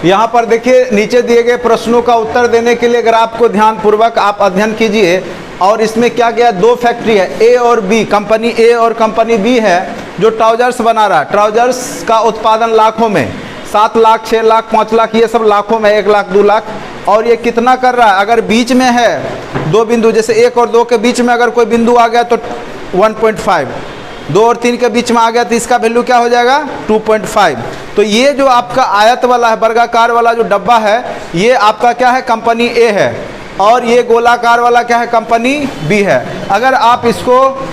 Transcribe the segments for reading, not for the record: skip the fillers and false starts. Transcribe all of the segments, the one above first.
यहाँ पर देखिए नीचे दिए गए प्रश्नों का उत्तर देने के लिए ग्राफ को ध्यानपूर्वक आप अध्ययन कीजिए। और इसमें क्या गया, दो फैक्ट्री है ए और बी, कंपनी ए और कंपनी बी है जो ट्राउजर्स बना रहा है। ट्राउजर्स का उत्पादन लाखों में, 7 लाख, 6 लाख, 5 लाख, ये सब लाखों में, 1 लाख, 2 लाख। और ये कितना कर रहा है, अगर बीच में है दो बिंदु, जैसे 1 और 2 के बीच में अगर कोई बिंदु आ गया तो 1.5, 2 और 3 के बीच में आ गया तो इसका वैल्यू क्या हो जाएगा, 2.5। तो ये जो आपका आयत वाला है, वर्गाकार वाला जो डब्बा है, ये आपका क्या है, कंपनी ए है। और ये गोलाकार वाला क्या है, कंपनी बी है। अगर आप इसको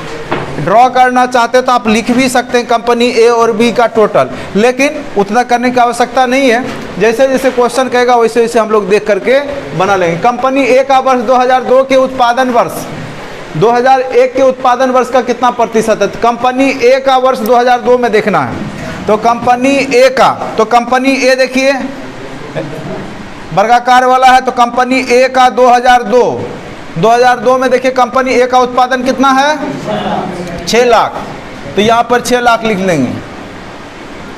ड्रॉ करना चाहते हैं तो आप लिख भी सकते हैं कंपनी ए और बी का टोटल, लेकिन उतना करने की आवश्यकता नहीं है। जैसे जैसे क्वेश्चन कहेगा वैसे वैसे हम लोग देख करके बना लेंगे। कंपनी ए का वर्ष 2002 के उत्पादन वर्ष, 2001 के उत्पादन वर्ष का कितना प्रतिशत है, तो कंपनी ए का वर्ष 2002 में देखना है। तो कंपनी ए का, तो कंपनी ए देखिए वर्गाकार वाला है, तो कंपनी ए का 2002 में देखिए कंपनी ए का उत्पादन कितना है, 6 लाख। तो यहाँ पर 6 लाख लिख लेंगे।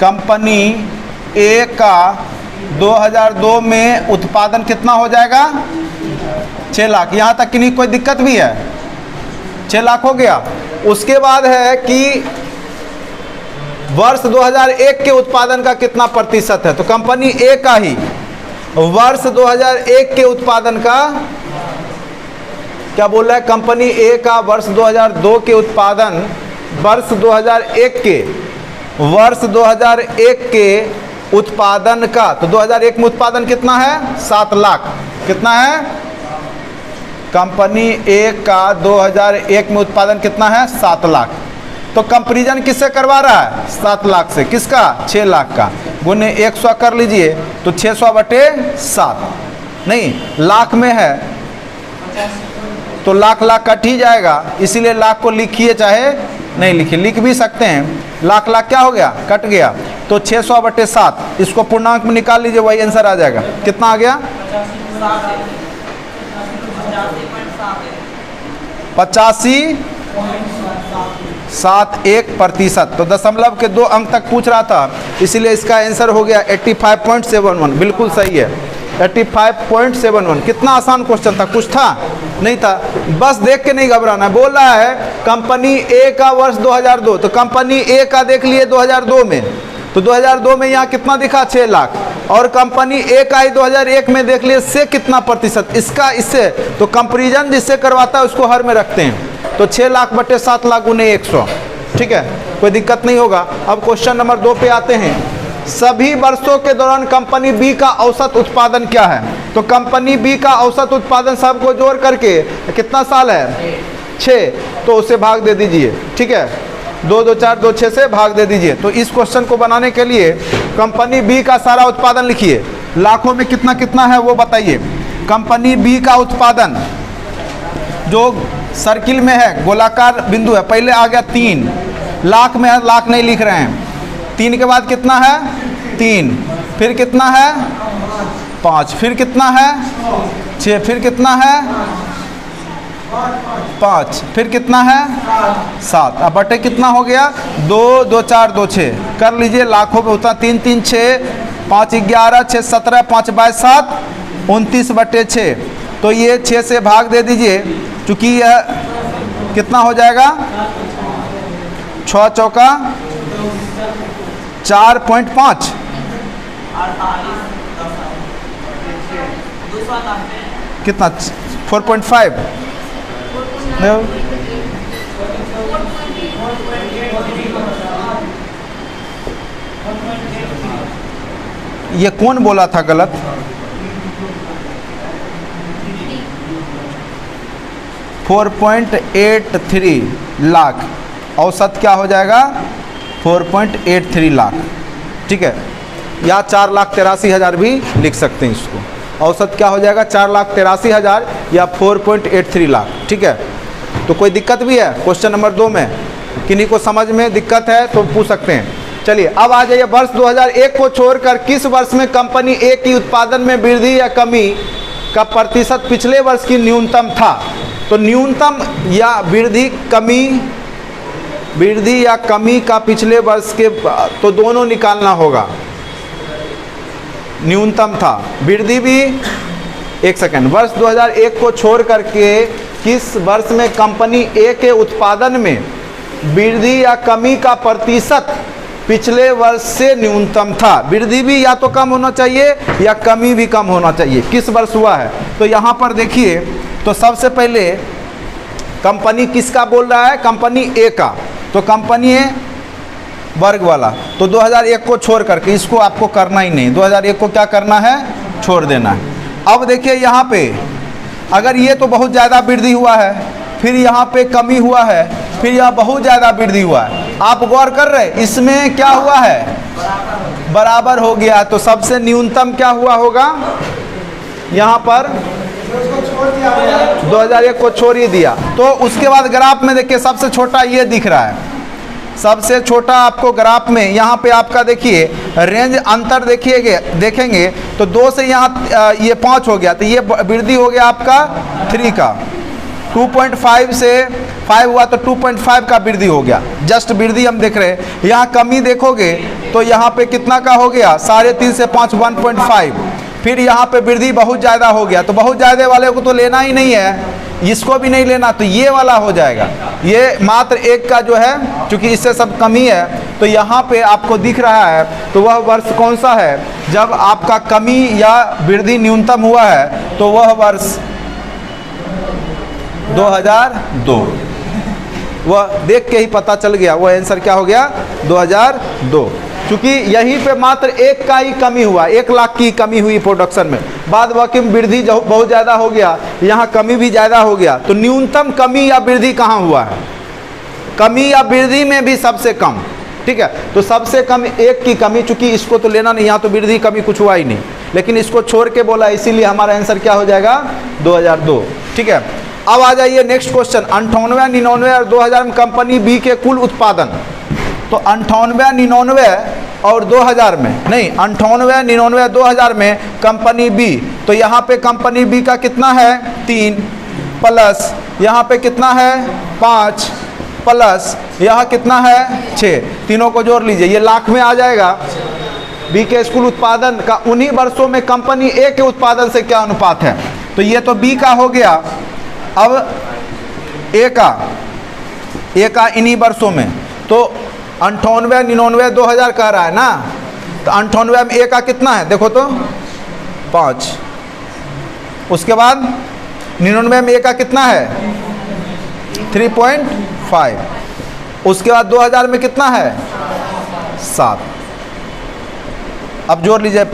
कंपनी ए का 2002 में उत्पादन कितना हो जाएगा, 6 लाख। यहाँ तक कि नहीं कोई दिक्कत भी है, 6 लाख हो गया। उसके बाद है कि वर्ष 2001 के उत्पादन का कितना प्रतिशत है, तो कंपनी ए का ही वर्ष 2001 के उत्पादन का क्या बोल रहा है, कंपनी ए का वर्ष 2002 के उत्पादन, वर्ष 2001 के, वर्ष 2001 के उत्पादन का, तो 2001 में उत्पादन कितना है, 7 लाख। कितना है, कंपनी ए का 2001 में उत्पादन कितना है, 7 लाख। तो कंपैरिजन किससे करवा रहा है, 7 लाख से, किसका, 6 लाख का। गुने 100 कर लीजिए तो 600/7, नहीं लाख में है तो लाख लाख कट ही जाएगा, इसीलिए लाख को लिखिए चाहे नहीं लिखिए, लिख भी सकते हैं। लाख लाख क्या हो गया, कट गया। तो 600/7 इसको पूर्णांक में निकाल लीजिए, वही आंसर आ जाएगा। कितना आ गया, 85.71%। तो दशमलव के 2 अंक तक पूछ रहा था, इसीलिए इसका आंसर हो गया 85.71। बिल्कुल सही है, 85.71। कितना आसान क्वेश्चन था, कुछ था नहीं था। बस देख के नहीं घबराना। बोल रहा है कंपनी ए का वर्ष 2002, तो कंपनी ए का देख लिए 2002 में, तो 2002 में यहाँ कितना दिखा, 6 लाख। और कंपनी ए का ही 2001 में देख लिए, से कितना प्रतिशत, इसका इससे, तो कंपैरिजन जिससे करवाता है उसको हर में रखते हैं। तो 6 लाख/7 लाख गुने 100, ठीक है, कोई दिक्कत नहीं होगा। अब क्वेश्चन नंबर 2 पे आते हैं। सभी वर्षों के दौरान कंपनी बी का औसत उत्पादन क्या है, तो कंपनी बी का औसत उत्पादन सबको जोड़ करके कितना साल है, 6, तो उसे भाग दे दीजिए, ठीक है, 2 2 4 2 6 से भाग दे दीजिए। तो इस क्वेश्चन को बनाने के लिए कंपनी बी का सारा उत्पादन लिखिए, लाखों में कितना कितना है वो बताइए। कंपनी बी का उत्पादन जो सर्किल में है, गोलाकार बिंदु है, पहले आ गया 3 लाख में है, लाख नहीं लिख रहे हैं। 3 के बाद कितना है, 3, फिर कितना है, 5, फिर कितना है, 6, फिर कितना है, 5, फिर कितना है, 7। अब बटे कितना हो गया, 2 2 4 2 6 कर लीजिए, लाखों में होता 3 3 6, 5 11, 6 17, 5 22 7, 29/6। तो ये 6 से भाग दे दीजिए, चूँकि यह कितना हो जाएगा, 6 चौका 4.5, कितना 4.5, ये कौन बोला था गलत, $4.83 लाख, औसत क्या हो जाएगा, 4.83 लाख, ठीक है, या 4,83,000 भी लिख सकते हैं इसको। औसत क्या हो जाएगा, 4,83,000 या 4.83 लाख, ठीक है। तो कोई दिक्कत भी है क्वेश्चन नंबर 2 में, किन्हीं को समझ में दिक्कत है तो पूछ सकते हैं। चलिए अब आ जाइए, वर्ष 2001 को छोड़कर किस वर्ष में कंपनी ए की उत्पादन में वृद्धि या कमी का प्रतिशत पिछले वर्ष की न्यूनतम था। तो न्यूनतम या वृद्धि या कमी का पिछले वर्ष के, तो दोनों निकालना होगा। न्यूनतम था। वृद्धि भी, एक सेकंड, वर्ष 2001 को छोड़ करके किस वर्ष में कंपनी ए के उत्पादन में वृद्धि या कमी का प्रतिशत पिछले वर्ष से न्यूनतम था? वृद्धि भी या तो कम होना चाहिए या कमी भी कम होना चाहिए। किस वर्ष हुआ है? तो यहाँ पर देखिए, तो सबसे पहले कंपनी किसका बोल रहा है? कंपनी ए का। तो कंपनी ए वर्ग वाला, तो 2001 को छोड़ करके, इसको आपको करना ही नहीं, 2001 को क्या करना है? छोड़ देना है। अब देखिए यहाँ पे, अगर ये तो बहुत ज़्यादा वृद्धि हुआ है, फिर यहाँ पे कमी हुआ है, फिर यहाँ बहुत ज़्यादा वृद्धि हुआ है, आप गौर कर रहे, इसमें क्या हुआ है? बराबर हो गया। तो सबसे न्यूनतम क्या हुआ होगा? यहाँ पर 2001 को छोड़ ही दिया। तो उसके बाद ग्राफ में देखिए सबसे छोटा ये दिख रहा है, सबसे छोटा आपको ग्राफ में यहाँ पे आपका देखिए रेंज अंतर देखेंगे तो 2 से यहाँ ये 5 हो गया, तो ये वृद्धि हो गया आपका 3 का। 2.5 से 5 हुआ तो 2.5 का वृद्धि हो गया, जस्ट वृद्धि हम देख रहे हैं। यहाँ कमी देखोगे तो यहाँ पे कितना का हो गया? 3.5 से 5 1.5। फिर यहाँ पे वृद्धि बहुत ज़्यादा हो गया, तो बहुत ज़्यादा वाले को तो लेना ही नहीं है, इसको भी नहीं लेना, तो ये वाला हो जाएगा। ये मात्र 1 का जो है, क्योंकि इससे सब कमी है, तो यहाँ पे आपको दिख रहा है, तो वह वर्ष कौन सा है जब आपका कमी या वृद्धि न्यूनतम हुआ है? तो वह वर्ष 2002। वह देख के ही पता चल गया, वह आंसर क्या हो गया? 2002। क्योंकि यहीं पे मात्र 1 का ही कमी हुआ, 1 लाख की कमी हुई प्रोडक्शन में, बाद बाकी में वृद्धि बहुत ज़्यादा हो गया, यहाँ कमी भी ज़्यादा हो गया। तो न्यूनतम कमी या वृद्धि कहाँ हुआ है? कमी या वृद्धि में भी सबसे कम, ठीक है। तो सबसे कम 1 की कमी, चूंकि इसको तो लेना नहीं, यहाँ तो वृद्धि कमी कुछ हुआ ही नहीं, लेकिन इसको छोड़ के बोला, इसीलिए हमारा आंसर क्या हो जाएगा? 2002, ठीक है। अब आ जाइए नेक्स्ट क्वेश्चन। 98, 99 और 2000 में कंपनी बी के कुल उत्पादन, तो 98, 99 और 2000 में, नहीं 98, 99, 2000 में कंपनी बी, तो यहाँ पे कंपनी बी का कितना है? 3 प्लस यहाँ पे कितना है? 5 प्लस यहाँ कितना है? 6। तीनों को जोड़ लीजिए, ये लाख में आ जाएगा। बी के कुल उत्पादन का उन्हीं वर्षों में कंपनी ए के उत्पादन से क्या अनुपात है? तो ये तो बी का हो गया। अब ए का इन्हीं वर्षों में, तो 98, 99, 2000 कह रहा है ना, तो 98 में ए का कितना है? देखो तो 5। उसके बाद 99 में ए का कितना है? 3.5। उसके बाद 2000 में कितना है? 7। अब जोड़ लीजिए,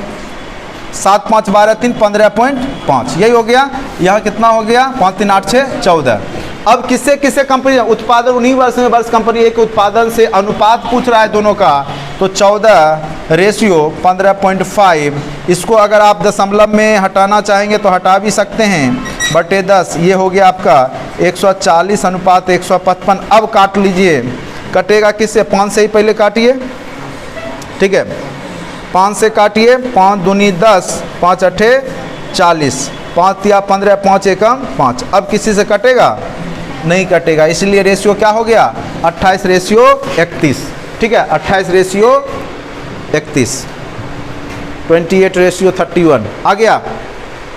7 5 12 3 15.5, यही हो गया। यहाँ कितना हो गया? 5 3 8 6 14। अब किससे किससे कंपनी उत्पादन, उन्हीं वर्ष में वर्ष कंपनी ए के उत्पादन से अनुपात पूछ रहा है दोनों का, तो 14:15.5। इसको अगर आप दशमलव में हटाना चाहेंगे तो हटा भी सकते हैं, बटे 10, ये हो गया आपका 140:155। अब काट लीजिए, कटेगा किससे? 5 से ही पहले काटिए, ठीक है, 5 से काटिए, 5 दूनी 10, 5 अठे 40, 5 तिया 15, 5 एकम 5। अब किसी से कटेगा? नहीं कटेगा, इसलिए रेशियो क्या हो गया? 28:31, ठीक है, 28:31, 28:31 आ गया।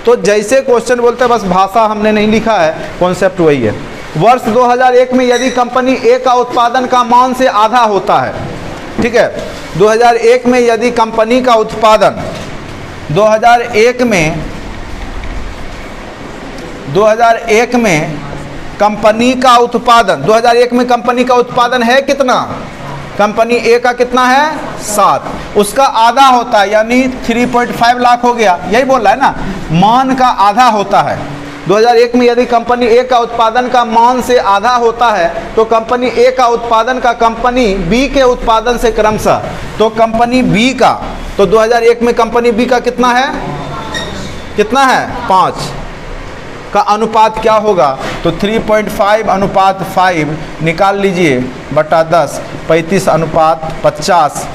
तो जैसे क्वेश्चन बोलते हैं, बस भाषा हमने नहीं लिखा है, कॉन्सेप्ट वही है। वर्ष 2001 में यदि कंपनी ए का उत्पादन का मान से आधा होता है, ठीक है, 2001 में यदि कंपनी का उत्पादन 2001 में कंपनी का उत्पादन 2001 में कंपनी का उत्पादन है कितना? कंपनी ए का कितना है? 7, उसका आधा होता है, यानी 3.5 लाख हो गया, यही बोल रहा है ना, मान का आधा होता है। 2001 में यदि कंपनी ए का उत्पादन का मान से आधा होता है, तो कंपनी ए का उत्पादन का कंपनी बी के उत्पादन से क्रमशः, तो कंपनी बी का, तो 2001 में कंपनी बी का कितना है? 5 का अनुपात क्या होगा? तो 3.5:5 निकाल लीजिए, बटा 10, 35:50,